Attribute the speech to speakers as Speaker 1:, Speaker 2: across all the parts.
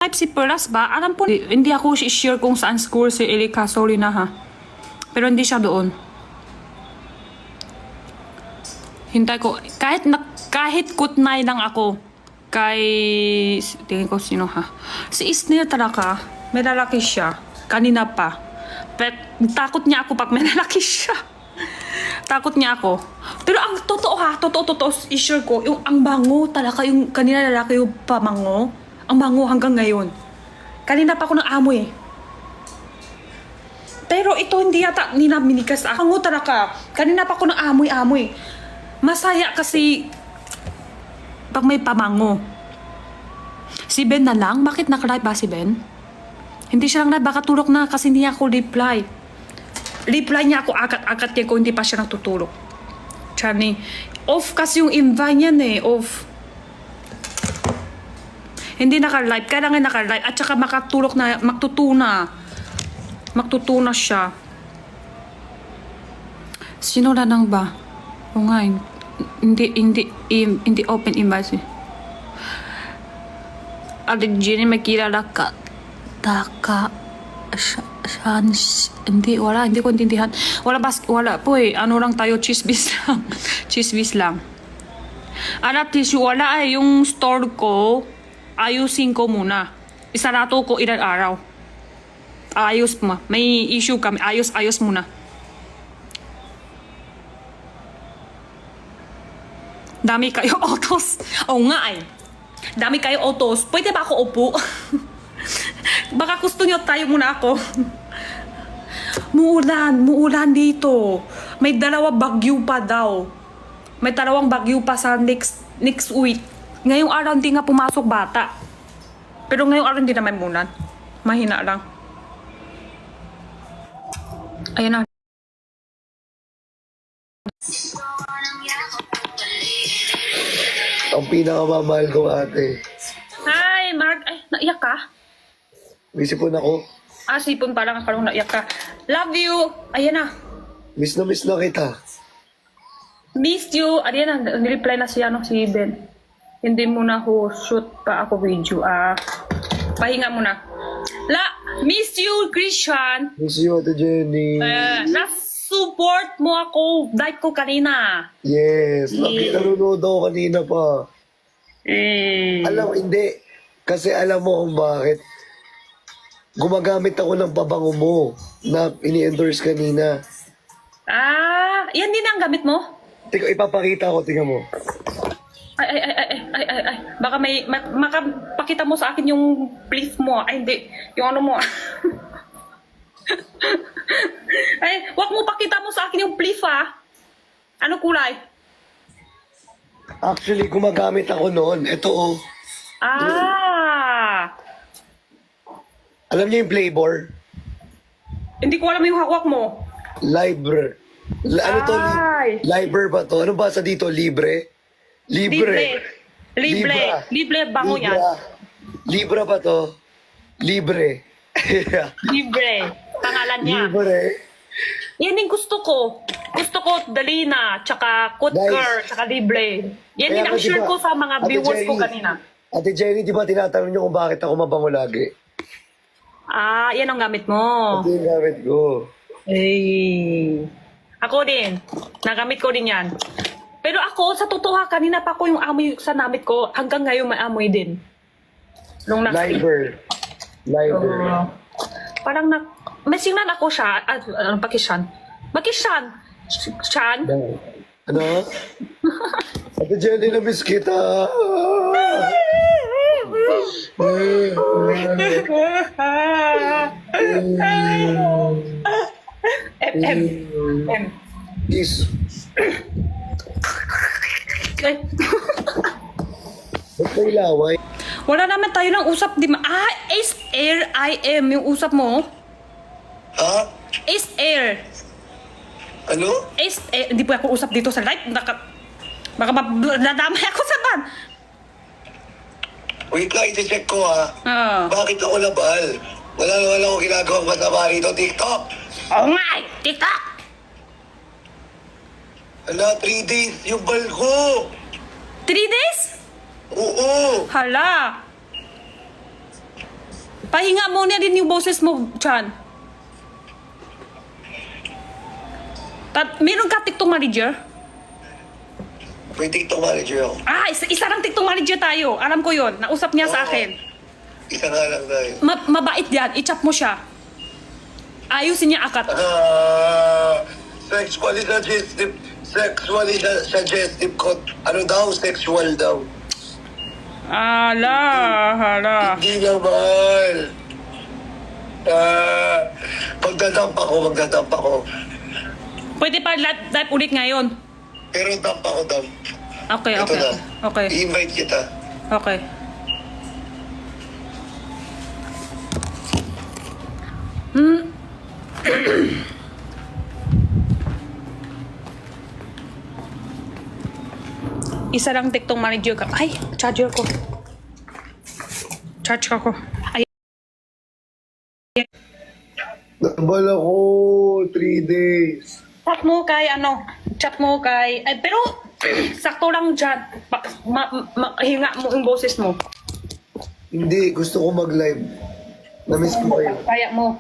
Speaker 1: Type si Pearls ba? Alam po, hindi ako sure kung saan school si Erika. Sorry na ha. Pero hindi siya doon. Hintay ko. Kahit kutnay lang ako. Tingin ko sino ha. Si Isnil talaga. May lalaki siya. Kanina pa. Pero takot niya ako pag may lalaki siya. Takot niya ako. Pero ang totoo ha. Totoo. Sure ko. Yung ang bango talaga. Yung kanina lalaki yung pamango. Ang bango hanggang ngayon. Kanina pa ako ng amoy. Pero ito hindi yata ninaminikas. Bango talaga. Kanina pa ako ng amoy. Masaya kasi pag may pamango. Si Ben na lang? Bakit naka-live ba si Ben? Hindi siya lang live. Baka tulog na kasi hindi ako reply. Reply niya ako agad niya kung hindi pa siya natutulog. Chani. Off kasi yung invite niyan eh. Off. Hindi naka-live. Kailangan naka-live. At saka makatulog na. Magtutuna siya. Sino na nang ba? O nga, hindi open invite. Ate Jenny, may kilala ka. Hindi ko intindihan. Wala po eh. Ano lang tayo, chismis lang. Chismis lang. Anak tissue, wala eh. Yung store ko, ayusin ko muna. Isarato ko ilang araw. Ayos mo. May issue kami. Ayos muna. Dami kayo autos. Oo nga eh. Dami kayo autos. Pwede ba ako upo? Baka gusto nyo tayo muna ako. Muulan dito. May dalawang bagyo pa daw. May dalawang bagyo pa sa next week. Ngayong araw hindi nga pumasok bata. Pero ngayong araw hindi naman mulan. Mahina lang. Ayan na.
Speaker 2: Ang pinakamamahal ko, ate.
Speaker 1: Hi, Mark. Ay, naiyak ka?
Speaker 2: May sipon ako.
Speaker 1: Sipon pa lang. Akala ko naiyak ka. Love you. Ayan na.
Speaker 2: Miss na kita.
Speaker 1: Missed you. Ayan na. Nireply na siya si Ben. Hindi muna ako shoot pa ako video. Pahinga muna. Miss you, Christian.
Speaker 2: Miss you, ate Jenny.
Speaker 1: Na-support mo ako. Dive ko kanina.
Speaker 2: Yes. Nanonood ako kanina pa. Alam, hindi. Kasi alam mo kung bakit. Gumagamit ako ng pabango mo na ini-endorse kanina.
Speaker 1: Yan din ang gamit mo?
Speaker 2: Teka, ipapakita ko. Tingnan mo.
Speaker 1: Ay. Baka makapakita mo sa akin yung please mo. Ay, hindi. Yung ano mo. Ay, wag mo pakita mo sa akin yung please Ano kulay?
Speaker 2: Actually, gumagamit ako noon. Ito, oh. Alam niyo yung flavor?
Speaker 1: Hindi ko alam yung hawak mo.
Speaker 2: Libre. Ano to? Libre ba to? Ano basa dito? Libre?
Speaker 1: Libre bango yan.
Speaker 2: Libra ba to? Libre.
Speaker 1: Libre. Pangalan niya.
Speaker 2: Libre.
Speaker 1: Yan yung gusto ko. Gusto ko Dalina, tsaka Kutker, tsaka Libre. Yan din ang share ko sa mga viewers ko kanina.
Speaker 2: Ate Jenny, di ba tinatanong niyo kung bakit ako mabango lagi?
Speaker 1: Yan ang gamit mo.
Speaker 2: Ito yung gamit ko.
Speaker 1: Ako din. Nagamit ko din yan. Pero ako, sa totoo kanina pa ko yung amoy sa namit ko. Hanggang ngayon may amoy din.
Speaker 2: Liber.
Speaker 1: Parang may signal ako siya. Pakisyan. Shan?
Speaker 2: Ano? Ate Jenny, na-miss kita.
Speaker 1: M.
Speaker 2: Kiss. Ba't may laway?
Speaker 1: Wala naman tayo ng usap, di ma... Ace Air IM yung usap mo.
Speaker 2: Ha?
Speaker 1: Ace Air.
Speaker 2: Ano?
Speaker 1: Ace Air. Hindi po ako usap dito sa live. Baka nadamay ako sa ban.
Speaker 2: Wait lang, iti-check ko ha.
Speaker 1: Oo.
Speaker 2: Bakit ako labal? Wala akong ginagawang masama rito, TikTok.
Speaker 1: Oo nga eh. TikTok.
Speaker 2: Ala, 3 days yung bal ko.
Speaker 1: 3 days?
Speaker 2: Oo.
Speaker 1: Hala. Pahinga muna din yung boses mo, Chan. Meron ka TikTok manager?
Speaker 2: May TikTok manager ako.
Speaker 1: Ah, isa lang TikTok manager tayo. Alam ko yon. Nausap niya sa
Speaker 2: Oo.
Speaker 1: akin.
Speaker 2: Isa nga lang tayo.
Speaker 1: Mabait yan. I-chat mo siya. Ayusin niya akat.
Speaker 2: Sexually suggestive ko. Ano daw? Sexual daw.
Speaker 1: Hala.
Speaker 2: Hindi naman. Magdadamp ako.
Speaker 1: Pwede pa live ulit ngayon.
Speaker 2: Pero dump ako, dump.
Speaker 1: Okay.
Speaker 2: Ito na.
Speaker 1: Okay.
Speaker 2: I-invite kita.
Speaker 1: Okay. Isa lang TikTok manager ka. Ay, charger ko. Charge ko. Ay.
Speaker 2: Nabal ako 3 days.
Speaker 1: Chat mo kay, ay, pero, sakto lang dyan. Hinga mo yung boses mo.
Speaker 2: Hindi, gusto ko mag-live. Namiss ko kayo.
Speaker 1: Kaya mo.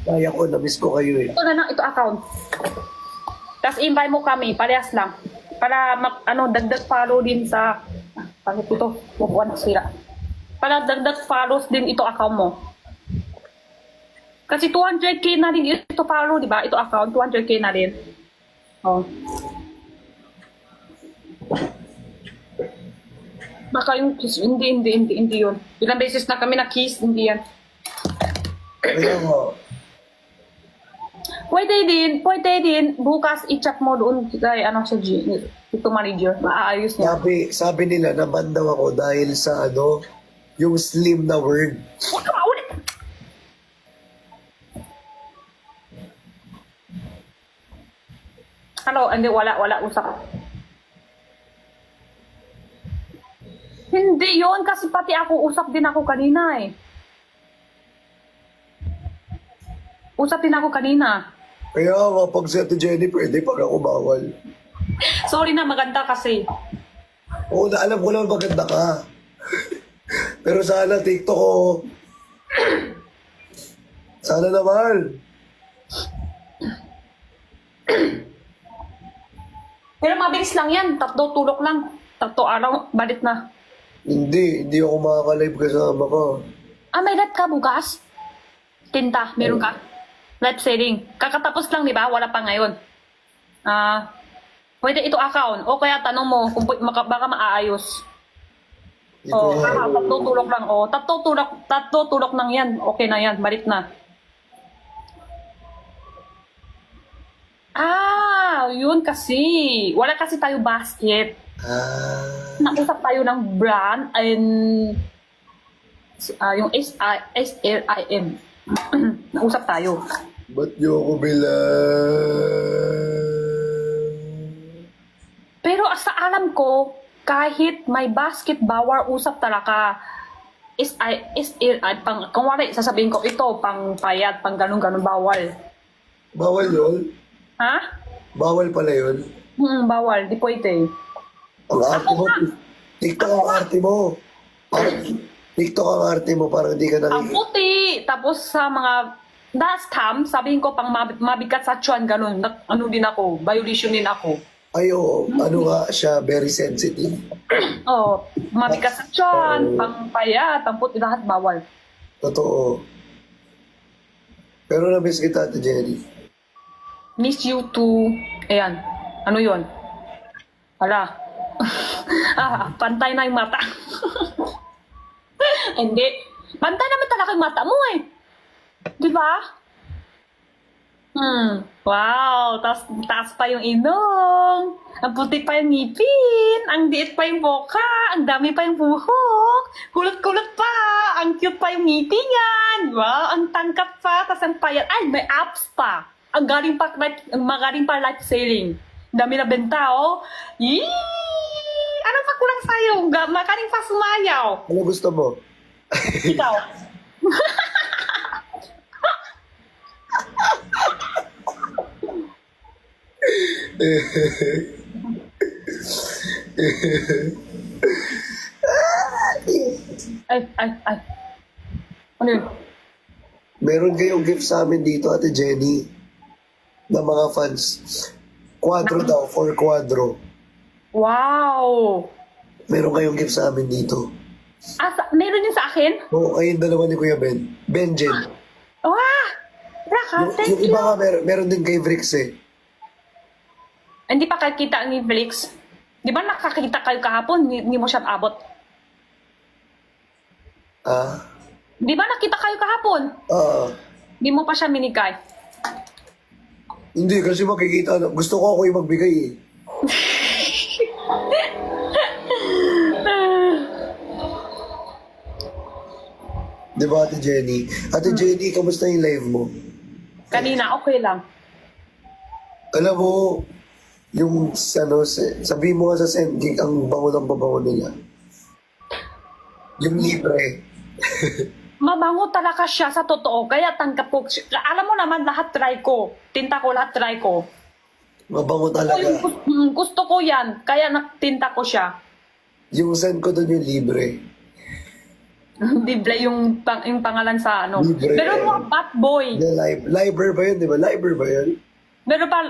Speaker 2: Kaya ko, namiss ko kayo eh.
Speaker 1: Ito na lang, ito account. Tapos invite mo kami, parehas lang. Para, dagdag follow din sa, pangit ito, bukuan na sila. Para dagdag follows din ito account mo. Kasi 200k na rin ito follow, di ba? Ito account, 200k na rin. Oh. Baka yung kiss, hindi yun. Ilang beses na kami na kiss, hindi yan.
Speaker 2: Kaya nga.
Speaker 1: Pwede din, bukas i-chat mo doon kay sa ito manager, maaayos niya.
Speaker 2: Sabi nila, naban daw ako dahil sa yung slim na word.
Speaker 1: Huwag ka maulit! Hindi, wala usap. Hindi yon kasi pati ako, usap din ako kanina eh. Usap din ako kanina.
Speaker 2: Kaya nga, pag si Ate Jenny, pwede pag ako bawal.
Speaker 1: Sorry na, maganda kasi.
Speaker 2: Oo, alam ko naman maganda ka. Pero sana TikTok ko. Sana naman.
Speaker 1: Pero mabilis lang yan, 3 tulok lang. 3 araw, balik na.
Speaker 2: Hindi ako makaka-live kasama ka.
Speaker 1: May live ka bukas? Tinta, meron ka? Live selling. Kakatapos lang, di ba? Wala pa ngayon. Pwede ito account. O kaya tanong mo kung baka maaayos.
Speaker 2: Ito yan.
Speaker 1: 3 tulok lang. 3 tulok lang yan. Okay na yan, balik na. Yun kasi. Wala kasi tayo basket. Nausap tayo ng brand and yung SLIM. Nausap tayo.
Speaker 2: Ba't niyo ako bilang?
Speaker 1: Pero sa alam ko, kahit may basket bawal usap talaga. Kung wala, sasabihin ko, ito, pang payat, pang ganun-ganun, bawal.
Speaker 2: Bawal yun?
Speaker 1: Ha?
Speaker 2: Bawal pala yun?
Speaker 1: Bawal, di pwede.
Speaker 2: Ang arte mo. TikTok ang arte mo. TikTok ang arte mo, parang hindi ka
Speaker 1: Ang
Speaker 2: nakikita.
Speaker 1: puti, tapos sa mga last time, sabihin ko pang mabigat sa tiyan, ganun. Din ako, violation din ako.
Speaker 2: Ay, oo. Ano nga siya, very sensitive.
Speaker 1: Mabigat sa tiyan, pang payat, pang puti, lahat bawal.
Speaker 2: Totoo. Pero na-miss kita, Ate Jenny.
Speaker 1: Miss you too. Ayan. Ano yun? Hala. Pantay na yung mata. Hindi. Pantay naman talaga yung mata mo eh. Di ba? Wow. Taas pa yung ilong. Ang puti pa yung ngipin. Ang diit pa yung boka. Ang dami pa yung buhok. Kulot-kulot pa. Ang cute pa yung ngipingan. Wow. Ang tangkap pa. Tas ang payat. Ay, may abs pa. Ang galing pa life selling. Dami na benta, oh. Yee! Ano pa kulang sa'yo? Magaling pa sumayaw.
Speaker 2: Ano gusto mo?
Speaker 1: Ikaw. ay. Ano yun?
Speaker 2: Meron kayong gift sa amin dito, Ate Jenny, na mga fans. Quadro daw, 4 quadro.
Speaker 1: Wow!
Speaker 2: Meron kayong gift sa amin dito.
Speaker 1: Meron yun sa akin?
Speaker 2: Oo, ayun dalawa ni Kuya Ben. Benjen.
Speaker 1: Wow! Raka, thank
Speaker 2: Yung
Speaker 1: you.
Speaker 2: iba nga, meron din kay Vrix eh.
Speaker 1: Hindi pa kayo kita ni Felix. Di ba nakakita kayo kahapon? Hindi mo siya abot.
Speaker 2: Ah?
Speaker 1: Di ba nakita kayo kahapon? Hindi mo pa siya minikay.
Speaker 2: Hindi, kasi makikita na. Gusto ko ako yung magbigay eh. Di ba, Ate Jenny? Ate Jenny, kamusta yung live mo?
Speaker 1: Kanina, okay lang.
Speaker 2: Alam mo, yung ano, sabi mo nga sa SendGig, ang bango ng babango nila. Yung libre.
Speaker 1: Mabango talaga siya sa totoo. Kaya tanggap ko. Alam mo naman, lahat try ko. Tinta ko, lahat try ko.
Speaker 2: Mabango talaga.
Speaker 1: Gusto ko yan. Kaya tinta ko siya.
Speaker 2: Yung send ko doon yung libre.
Speaker 1: Libre yung pangalan sa ano.
Speaker 2: Libre.
Speaker 1: Pero mga Bat Boy.
Speaker 2: Liber ba yun, di ba? Liber ba yun?
Speaker 1: Pero pa,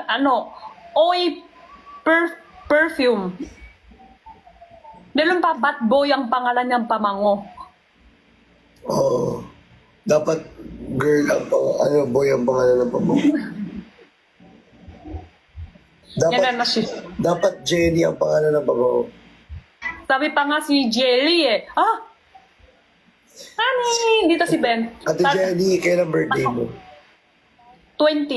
Speaker 1: Oy Perfume. Meron pa Bat Boy ang pangalan niyang pamango.
Speaker 2: Oo. Dapat girl ang boy ang pangalan ng pamilya.
Speaker 1: Yan na siya.
Speaker 2: Dapat Jenny ang pangalan ng pamilya.
Speaker 1: Sabi pa nga si Jelly eh. Honey, dito si Ben.
Speaker 2: Ate Jenny, kailan birthday mo?
Speaker 1: 20.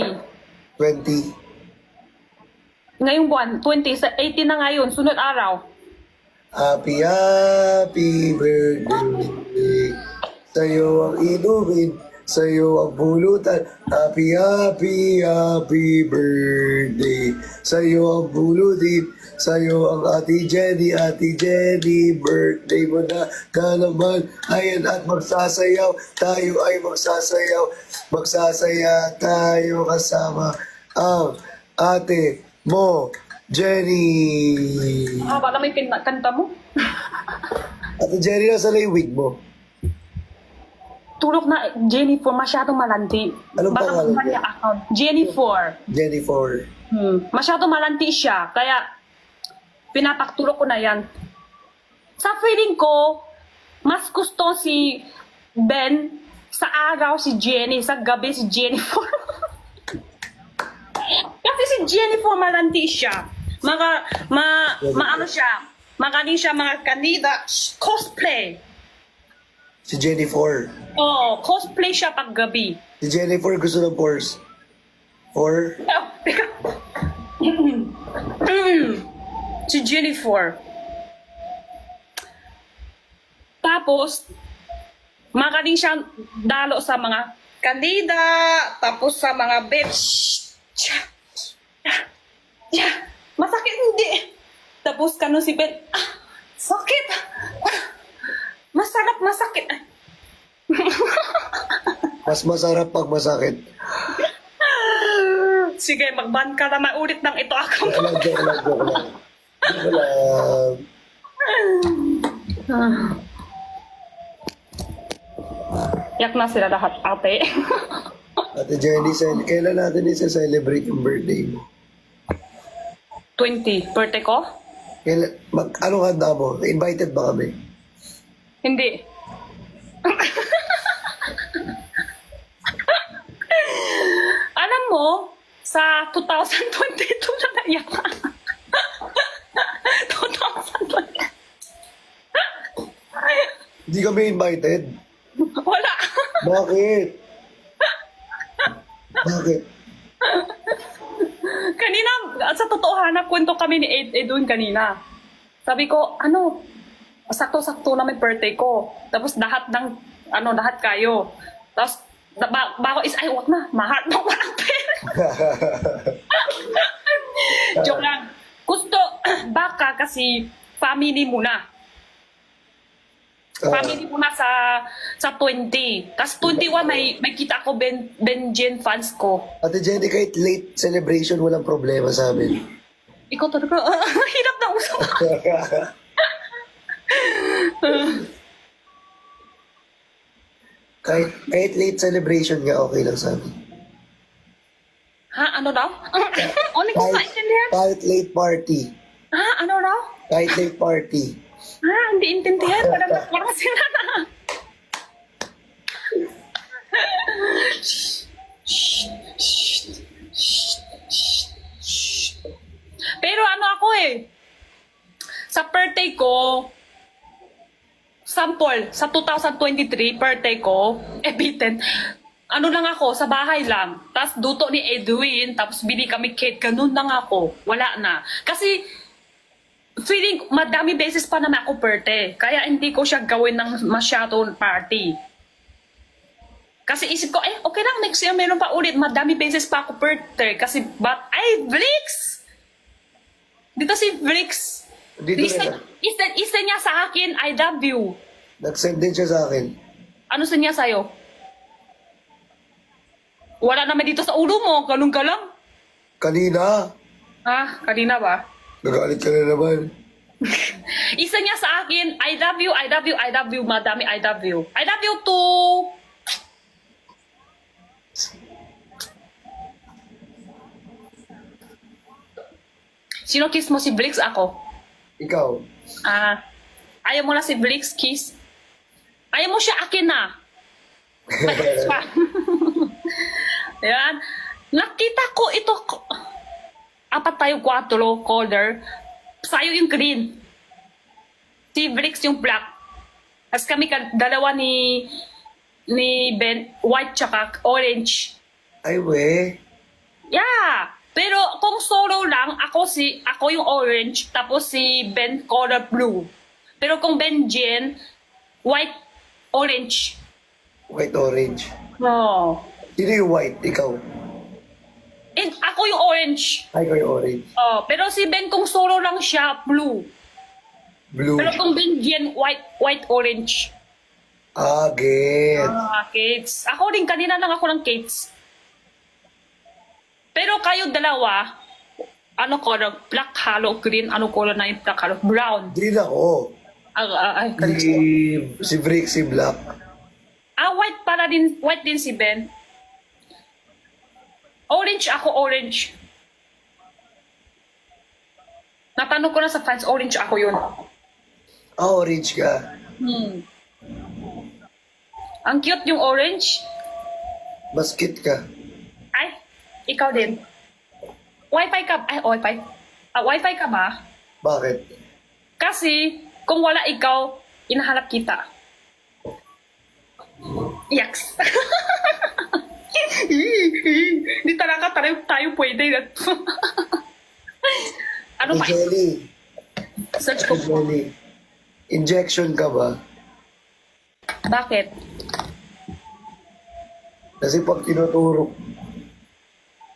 Speaker 2: 20.
Speaker 1: Ngayong buwan, 20. Sa 18 na ngayon, sunod araw.
Speaker 2: Happy birthday. Sa'yo ang inumin, sa'yo ang pulutan. Happy birthday. Sa'yo ang pulutin, sa'yo ang Ate Jenny, birthday mo na naman. Ayan at magsasayaw, tayo ay magsasayaw. Magsasaya tayo kasama ang ate mo, Jenny.
Speaker 1: Baka may kanta mo.
Speaker 2: Ate Jenny, nasa na yung wig mo?
Speaker 1: Tulog na Jennifer, masyadong malanti.
Speaker 2: Anong
Speaker 1: Baka
Speaker 2: pangalan
Speaker 1: magkanya
Speaker 2: niya?
Speaker 1: account. Jennifer.
Speaker 2: Jennifer.
Speaker 1: Masyadong malanti siya. Kaya, pinapaktulog ko na yan. Sa feeling ko, mas gusto si Ben sa araw si Jenny, sa gabi si Jennifer. Kasi si Jennifer malanti siya. Maano siya. Magaling siya mga kanida. Cosplay.
Speaker 2: Si Jennifer.
Speaker 1: Oo, cosplay siya pag gabi.
Speaker 2: Si Jennifer gusto ng Porsche. Or?
Speaker 1: Si Jennifer. Tapos, magaling siyang dalo sa mga kandida, tapos sa mga babes. Masakit hindi. Tapos kano si Ben, sakit. Masakit.
Speaker 2: Mas masarap pag masakit.
Speaker 1: Sige, mag-ban ka na maulit ng ito account.
Speaker 2: Joke lang.
Speaker 1: Yak na sila lahat, ate.
Speaker 2: Ate Jenny, kailan natin isa-celebrate yung birthday mo?
Speaker 1: 20. Birthday ko?
Speaker 2: Anong handa mo? Invited ba kami?
Speaker 1: Hindi. Alam mo, sa 2022 na naiyak ka. 2020.
Speaker 2: Hindi kami invited.
Speaker 1: Wala.
Speaker 2: Bakit? Bakit?
Speaker 1: Kanina, sa totohanan, kwento kami ni Edwin kanina. Sabi ko, sakto-sakto na may birthday ko. Tapos lahat kayo. Tapos, bago ay, wag na, mahal na walang pera. Joke lang. Gusto, baka kasi family muna. Family muna sa 20. Tapos 21, may kita ko Benjen fans ko.
Speaker 2: Ate Jenny, kahit late celebration, walang problema sa amin.
Speaker 1: Ikaw talaga, hirap na usap.
Speaker 2: Kahit late celebration nga, okay lang sa amin.
Speaker 1: Ha? Ano daw? Ano ko maintindihan?
Speaker 2: Kahit late party.
Speaker 1: Ha? Ano daw?
Speaker 2: Kahit late party.
Speaker 1: Ha? Hindi intindihan. Parang sila na. Pero ano ako eh. Sa birthday ko, sample, sa 2023 birthday ko, bitten, ano lang ako, sa bahay lang. Tapos duto ni Edwin, tapos bili kami cake, ganun lang ako. Wala na. Kasi, feeling, madami beses pa naman ako birthday. Kaya hindi ko siya gawin ng masyadong party. Kasi isip ko, okay lang, next year meron pa ulit. Madami beses pa ako birthday. Kasi, Blix! Dito si Blix.
Speaker 2: Dito na.
Speaker 1: Isa niya sa akin, I love you.
Speaker 2: Nag-send din siya sa akin.
Speaker 1: Ano sa niya sa'yo? Wala naman dito sa ulo mo. Galong ka lang.
Speaker 2: Kanina.
Speaker 1: Kanina ba?
Speaker 2: Nagalit ka na naman.
Speaker 1: Isa niya sa akin, I love you, I love you, I love you. Madami, I love you. I love you too. Sino kiss mo? Si Blix? Ako.
Speaker 2: Ikaw.
Speaker 1: Ayaw mo na si Blix kiss? Ayaw mo siya akin na. Yan. Nakita ko ito. Apat tayo, 4 color. Sa'yo yung green. Si Blix yung black. Tapos kami dalawa ni Ben, white tsaka orange.
Speaker 2: Ay, we.
Speaker 1: Yeah. Pero kung solo lang, ako yung orange, tapos si Ben color blue. Pero kung Ben Jen, white, orange.
Speaker 2: White, orange.
Speaker 1: Oh.
Speaker 2: Sino yung white? Ikaw.
Speaker 1: And ako yung orange.
Speaker 2: Ay, ikaw yung orange.
Speaker 1: Oh, pero si Ben kung solo lang siya, blue.
Speaker 2: Blue.
Speaker 1: Pero kung Ben Jen, white, orange.
Speaker 2: Get.
Speaker 1: Kates. Ako rin, kanina lang ako ng Kates. Pero kayo dalawa, ano color? Black, hollow, green, ano color na yung black, hollow? Brown.
Speaker 2: Green ako. Si Brick, si Black.
Speaker 1: White din si Ben. Orange ako, orange. Natanong ko na sa fans, orange ako yun.
Speaker 2: Orange ka.
Speaker 1: Ang cute yung orange.
Speaker 2: Mas cute ka.
Speaker 1: Ay, ikaw din. Wi-Fi ka? Ay, Wi-Fi. Wi-Fi ka ba?
Speaker 2: Bakit?
Speaker 1: Kasi, kung wala ikaw, inahanap kita. Yaks. Hindi talaga tayo pwede. Ano ba?
Speaker 2: Jelly.
Speaker 1: Search ko.
Speaker 2: Jelly. Injection ka ba?
Speaker 1: Bakit?
Speaker 2: Kasi pag tinuturo,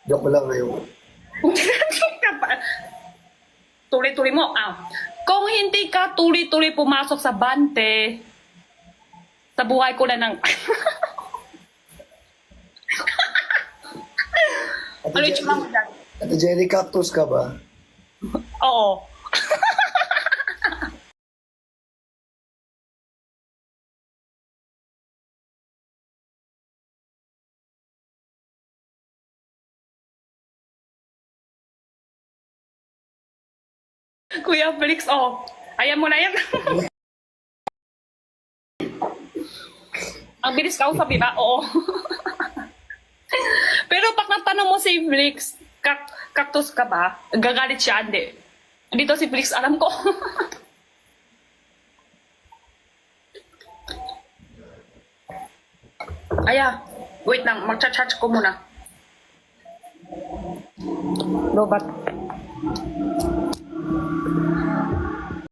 Speaker 2: joke lang ngayon.
Speaker 1: Tuloy-tuloy mo. Kung hindi ka tuloy-tuloy pumasok sa bante, sa buhay ko na ng... Ano yung tsura mo dyan?
Speaker 2: Ate Jenny, cactus ka ba?
Speaker 1: Oo. Kuya Felix, ayan mo na yan. Ang bilis ka sabi ba? Oo. Pero pag natanong mo si Felix, cactus ka ba? Gagalit siya, hindi. Dito si Felix, alam ko. Wait lang, mag-charge ko muna. Robot.